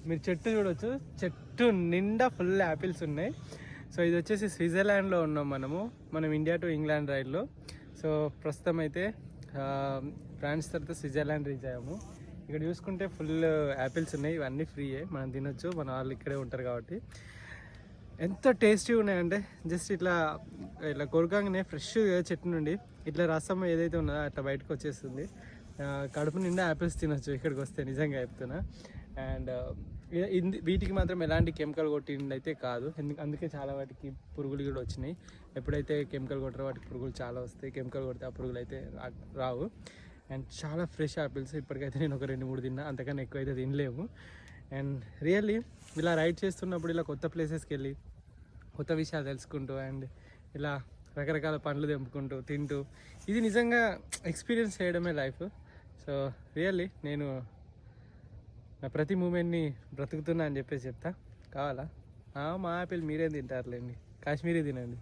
మీరు చెట్టు చూడవచ్చు, చెట్టు నిండా ఫుల్ యాపిల్స్ ఉన్నాయి. సో ఇది వచ్చేసి స్విట్జర్లాండ్లో ఉన్నాం మనం ఇండియా టు ఇంగ్లాండ్ రైల్లో. సో ప్రస్తుతం అయితే ఫ్రాన్స్ తర్వాత స్విట్జర్లాండ్ రీచ్ అయ్యాము. ఇక్కడ చూసుకుంటే ఫుల్ యాపిల్స్ ఉన్నాయి, ఇవన్నీ ఫ్రీయే, మనం తినొచ్చు, మన వాళ్ళు ఇక్కడే ఉంటారు కాబట్టి. ఎంత టేస్టీగా ఉన్నాయంటే జస్ట్ ఇట్లా కొరకంగానే ఫ్రెష్ చెట్టు నుండి ఇట్లా రసం ఏదైతే ఉన్నదో అట్లా బయటకు వచ్చేస్తుంది. కడుపు నిండా యాపిల్స్ తినొచ్చు ఇక్కడికి వస్తే, నిజంగా చెప్తున్నా. అండ్ వీటికి మాత్రం ఎలాంటి కెమికల్ కొట్టింది అయితే కాదు, అందుకే చాలా వాటికి పురుగులు కూడా వచ్చినాయి. ఎప్పుడైతే కెమికల్ కొట్టారో వాటికి పురుగులు చాలా వస్తాయి, కెమికల్ కొడితే ఆ పురుగులు అయితే రావు. అండ్ చాలా ఫ్రెష్ యాపిల్స్, ఇప్పటికైతే నేను ఒక 2-3 తిన్నా, అంతకన్నా ఎక్కువ అయితే తినలేము. అండ్ రియల్లీ ఇలా రైడ్ చేస్తున్నప్పుడు ఇలా కొత్త ప్లేసెస్కి వెళ్ళి కొత్త విషయాలు తెలుసుకుంటూ అండ్ ఇలా రకరకాల పండ్లు తెంపుకుంటూ తింటూ, ఇది నిజంగా ఎక్స్పీరియన్స్ చేయడమే లైఫ్. సో రియల్లీ నేను నా ప్రతి మూమెంట్ని బ్రతుకుతున్నా అని చెప్పేసి చెప్తా. కావాలా? మా యాపిల్ మీరేం తింటారులేండి, కాశ్మీరీ తినండి.